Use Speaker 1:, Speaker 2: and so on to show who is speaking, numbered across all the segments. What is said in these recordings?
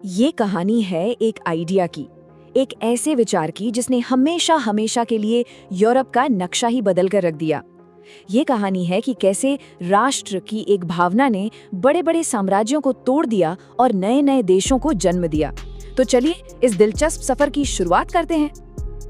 Speaker 1: ये कहानी है एक आइडिया की, एक ऐसे विचार की जिसने हमेशा हमेशा के लिए यूरोप का नक्शा ही बदल कर रख दिया। ये कहानी है कि कैसे राष्ट्र की एक भावना ने बड़े बड़े साम्राज्यों को तोड़ दिया और नए नए देशों को जन्म दिया। तो चलिए इस दिलचस्प सफर की शुरुआत करते हैं।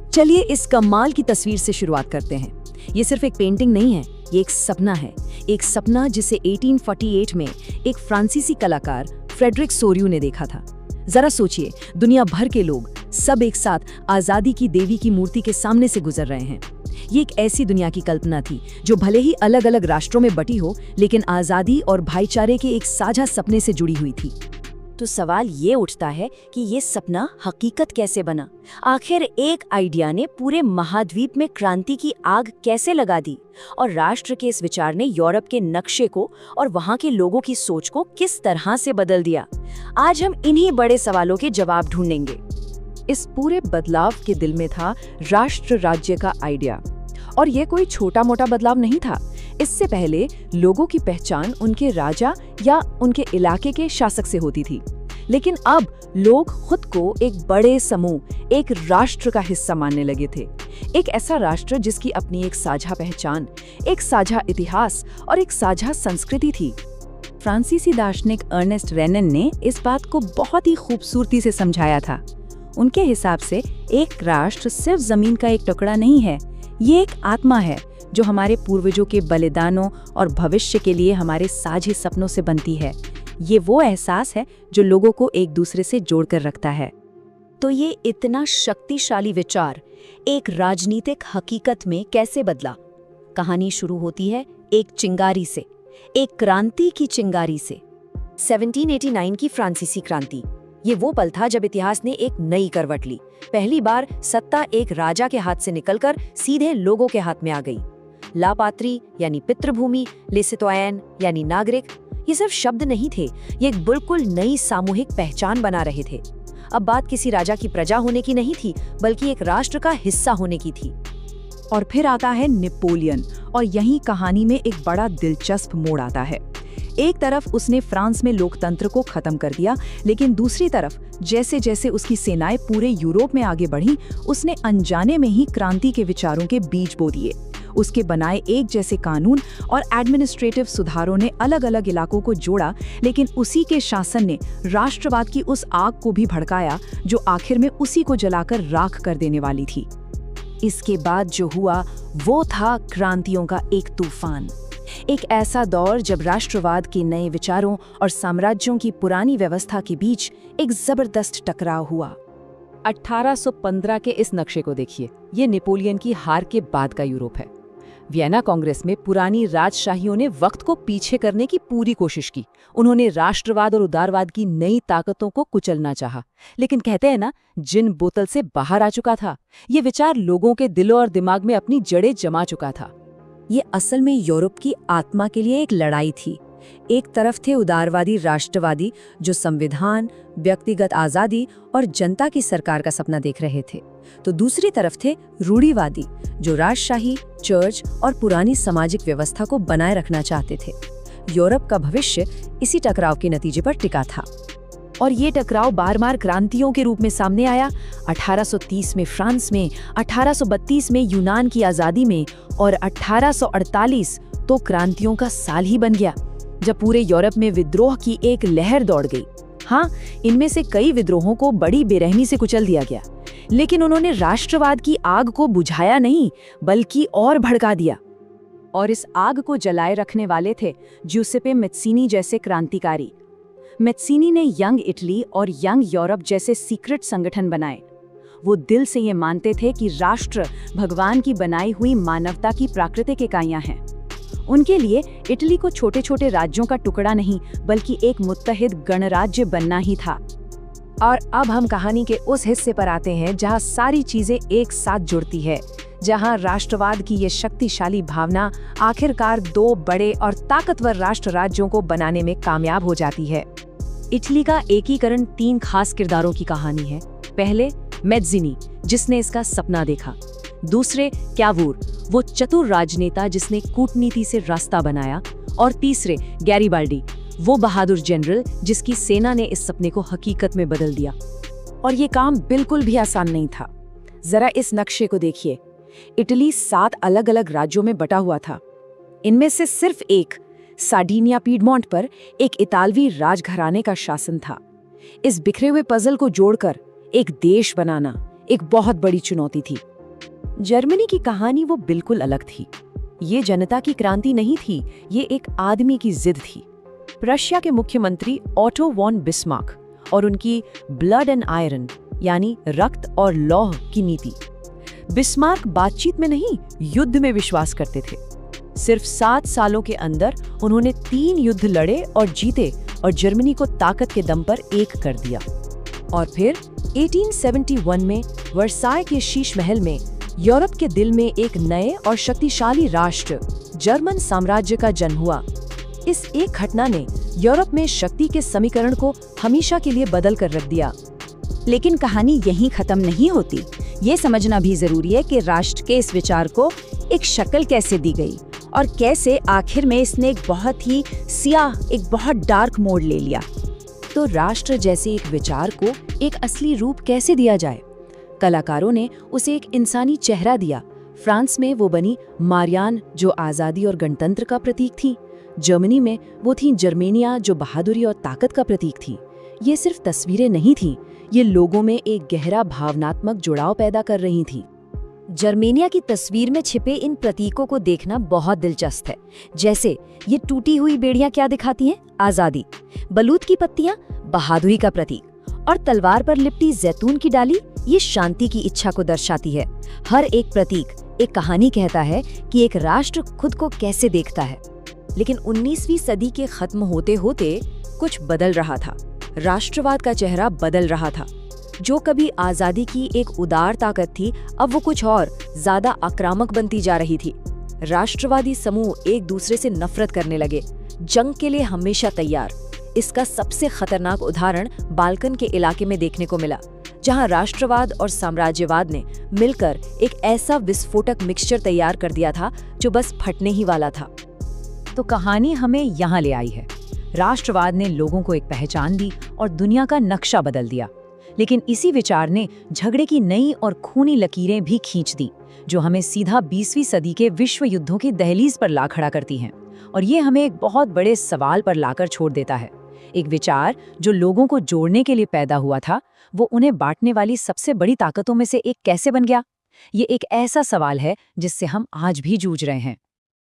Speaker 1: चलिए इस कमाल की तस्वीर से शुरुआत करते हैं। ये सिर्फ एक पेंटिंग नहीं है, ये एक सपना है। एक सपना जिसे 1848 में एक फ्रांसीसी कलाकार फ्रेडरिक सोरियू ने देखा था। जरा सोचिए, दुनिया भर के लोग सब एक साथ आजादी की देवी की मूर्ति के सामने से गुजर रहे हैं। ये एक ऐसी दुनिया की कल्पना थी जो भले ही अलग अलग राष्ट्रों में बटी हो, लेकिन आजादी और भाईचारे के एक साझा सपने से जुड़ी हुई थी। तो सवाल ये उठता है कि ये सपना हकीकत कैसे बना? आखिर एक आइडिया ने पूरे महाद्वीप में क्रांति की आग कैसे लगा दी, और राष्ट्र के इस विचार ने यूरोप के नक्शे को और वहां के लोगों की सोच को किस तरह से बदल दिया? आज हम इन्हीं बड़े सवालों के जवाब ढूंढेंगे। इस पूरे बदलाव के दिल में था राष्ट्र राज्य का आइडिया, और ये कोई छोटा मोटा बदलाव नहीं था। इससे पहले लोगों की पहचान उनके राजा या उनके इलाके के शासक से होती थी, लेकिन अब लोग खुद को एक बड़े समूह, एक राष्ट्र का हिस्सा मानने लगे थे। एक ऐसा राष्ट्र जिसकी अपनी एक साझा पहचान, एक साझा इतिहास और एक साझा संस्कृति थी। फ्रांसीसी दार्शनिक अर्नेस्ट रेनन ने इस बात को बहुत ही खूबसूरती से समझाया था। उनके हिसाब से एक राष्ट्र सिर्फ जमीन का एक टुकड़ा नहीं है, ये एक आत्मा है जो हमारे पूर्वजों के बलिदानों और भविष्य के लिए हमारे साझे सपनों से बनती है। ये वो एहसास है जो लोगों को एक दूसरे से जोड़कर रखता है। तो ये इतना शक्तिशाली विचार एक राजनीतिक हकीकत में कैसे बदला? कहानी शुरू होती है एक चिंगारी से, एक क्रांति की चिंगारी से। 1789 की फ्रांसीसी क्रांति, ये वो पल था जब इतिहास ने एक नई करवट ली। पहली बार सत्ता एक राजा के हाथ से निकलकर सीधे लोगों के हाथ में आ गई। ला पात्री यानी पितृभूमि, ले सिटोयन यानी नागरिक, ये सिर्फ शब्द नहीं थे, ये एक बिल्कुल नई सामूहिक पहचान बना रहे थे। अब बात किसी राजा की प्रजा होने की नहीं थी, बल्कि एक राष्ट्र का हिस्सा होने की थी।
Speaker 2: और फिर आता है नेपोलियन, और यही कहानी में एक बड़ा दिलचस्प मोड़ आता है। एक तरफ उसने फ्रांस में लोकतंत्र को खत्म कर दिया, लेकिन दूसरी तरफ जैसे जैसे उसकी सेनाएं पूरे यूरोप में आगे बढ़ीं, उसने अनजाने में ही क्रांति के विचारों के बीज बो दिए। उसके बनाए एक जैसे कानून और एडमिनिस्ट्रेटिव सुधारों ने अलग अलग इलाकों को जोड़ा, लेकिन उसी के शासन ने राष्ट्रवाद की उस आग को भी भड़काया जो आखिर में उसी को जलाकर राख कर देने वाली थी। इसके बाद जो हुआ वो था क्रांतियों का एक तूफान। एक ऐसा दौर जब राष्ट्रवाद के नए विचारों और साम्राज्यों की पुरानी व्यवस्था के बीच एक जबरदस्त टकराव हुआ।
Speaker 3: 1815 के इस नक्शे को देखिए, ये नेपोलियन की हार के बाद का यूरोप है। वियना कांग्रेस में पुरानी राजशाहियों ने वक्त को पीछे करने की पूरी कोशिश की। उन्होंने राष्ट्रवाद और उदारवाद की नई ताकतों को कुचलना चाहा, लेकिन कहते हैं ना, जिन बोतल से बाहर आ चुका था, ये विचार लोगों के दिलों और दिमाग में अपनी जड़ें जमा चुका था।
Speaker 1: ये असल में यूरोप की आत्मा के लिए एक लड़ाई थी। एक तरफ थे उदारवादी राष्ट्रवादी जो संविधान, व्यक्तिगत आजादी और जनता की सरकार का सपना देख रहे थे, तो दूसरी तरफ थे रूढ़िवादी जो राजशाही, चर्च और पुरानी सामाजिक व्यवस्था को बनाए रखना चाहते थे। यूरोप का भविष्य इसी टकराव के नतीजे पर टिका था, और ये टकराव बार बार क्रांतियों के रूप में सामने आया। 1830 में फ्रांस में, 1832 में यूनान की आज़ादी में, और 1848 तो क्रांतियों का साल ही बन गया जब पूरे यूरोप में विद्रोह की एक लहर दौड़ गई। हाँ, इनमें से कई विद्रोहों को बड़ी बेरहमी से कुचल दिया गया, लेकिन उन्होंने राष्ट्रवाद की आग को बुझाया नहीं, बल्कि और भड़का दिया। और इस आग को जलाए रखने वाले थे ज्यूसेppe मैज़ीनी जैसे क्रांतिकारी। मैज़ीनी ने यंग इटली और यंग यूरोप जैसे सीक्रेट संगठन बनाए। वो दिल से ये मानते थे कि राष्ट्र भगवान की बनाई हुई मानवता की प्राकृतिक इकाइयां हैं। उनके लिए इटली को छोटे छोटे राज्यों का टुकड़ा नहीं, बल्कि एक मुत्तहिद गणराज्य बनना ही था। और अब हम कहानी के उस हिस्से पर आते हैं जहां सारी चीजें एक साथ जुड़ती है, जहां राष्ट्रवाद की ये शक्तिशाली भावना आखिरकार दो बड़े और ताकतवर राष्ट्र राज्यों को बनाने में कामयाब हो जाती है। इटली का एकीकरण 3 खास किरदारों की कहानी है। पहले मैज़ीनी, जिसने इसका सपना देखा। दूसरे क्यावूर, वो चतुर राजनेता जिसने कूटनीति से रास्ता बनाया। और तीसरे गैरिबाल्डी,
Speaker 3: वो बहादुर जनरल जिसकी सेना ने इस सपने को हकीकत में बदल दिया।
Speaker 1: और ये काम बिल्कुल भी आसान नहीं था। जरा इस नक्शे को देखिए। इटली 7 अलग-अलग राज्यों में बटा हुआ था। इनमें से सिर्फ एक, सार्डिनिया पीडमोंट पर एक इतालवी राजघराने का शासन था। इस बिखरे हुए पजल को जोड़कर एक देश बनाना एक बहुत बड़ी चुनौती थी।
Speaker 3: जर्मनी की कहानी वो बिल्कुल अलग थी। ये जनता की क्रांति नहीं थी, ये एक आदमी की जिद थी। प्रशिया के मुख्यमंत्री ऑटो वॉन बिस्मार्क और उनकी ब्लड एंड आयरन यानी रक्त और लौह की नीति। बिस्मार्क बातचीत में नहीं, युद्ध में विश्वास करते थे। सिर्फ 7 सालों के अंदर उन्होंने 3 युद्ध लड़े और जीते और जर्मनी को ताकत के दम पर एक कर दिया। और फिर 1871 में वर्साय के शीश महल में यूरोप के दिल में एक नए और शक्तिशाली राष्ट्र जर्मन साम्राज्य का जन्म हुआ। इस एक घटना ने यूरोप में शक्ति के समीकरण को हमेशा के लिए बदल कर रख दिया।
Speaker 1: लेकिन कहानी यहीं खत्म नहीं होती। ये समझना भी जरूरी है कि राष्ट्र के इस विचार को एक शक्ल कैसे दी गई और कैसे आखिर में इसने एक बहुत ही सियाह, एक बहुत डार्क मोड़ ले लिया।
Speaker 3: तो राष्ट्र जैसे एक विचार को एक असली रूप कैसे दिया जाए? कलाकारों ने उसे एक इंसानी चेहरा दिया। फ्रांस में वो बनी मारियान, जो आज़ादी और गणतंत्र का प्रतीक थी। जर्मनी में वो थी जर्मेनिया, जो बहादुरी और ताकत का प्रतीक थी। ये सिर्फ तस्वीरें नहीं थीं, ये लोगों में एक गहरा भावनात्मक जुड़ाव पैदा कर रही थीं।
Speaker 1: जर्मेनिया की तस्वीर में छिपे इन प्रतीकों को देखना बहुत दिलचस्प है। जैसे ये टूटी हुई बेड़ियां क्या दिखाती हैं? आज़ादी। बलूत की पत्तियां बहादुरी का प्रतीक। और तलवार पर लिपटी जैतून की डाली ये शांति की इच्छा को दर्शाती है। हर एक प्रतीक एक कहानी कहता है कि एक राष्ट्र खुद को कैसे देखता है।
Speaker 3: लेकिन 19वीं सदी के खत्म होते होते कुछ बदल रहा था। राष्ट्रवाद का चेहरा बदल रहा था। जो कभी आज़ादी की एक उदार ताकत थी, अब वो कुछ और ज्यादा आक्रामक बनती जा रही थी। राष्ट्रवादी समूह एक दूसरे से नफरत करने लगे, जंग के लिए हमेशा तैयार। इसका सबसे खतरनाक उदाहरण बाल्कन के इलाके में देखने को मिला, जहां राष्ट्रवाद और साम्राज्यवाद ने मिलकर एक ऐसा विस्फोटक मिक्सचर तैयार कर दिया था जो बस फटने ही वाला था।
Speaker 2: तो कहानी हमें यहाँ ले आई है। राष्ट्रवाद ने लोगों को एक पहचान दी और दुनिया का नक्शा बदल दिया। लेकिन इसी विचार ने झगड़े की नई और खूनी लकीरें भी खींच दी, जो हमें सीधा 20वीं सदी के विश्व युद्धों की दहलीज पर ला खड़ा करती हैं। और ये हमें एक बहुत बड़े सवाल पर लाकर छोड़ देता है। एक विचार जो लोगों को जोड़ने के लिए पैदा हुआ था, वो उन्हें बांटने वाली सबसे बड़ी ताकतों में से एक कैसे बन गया? ये एक ऐसा सवाल है जिससे हम आज भी जूझ रहे हैं।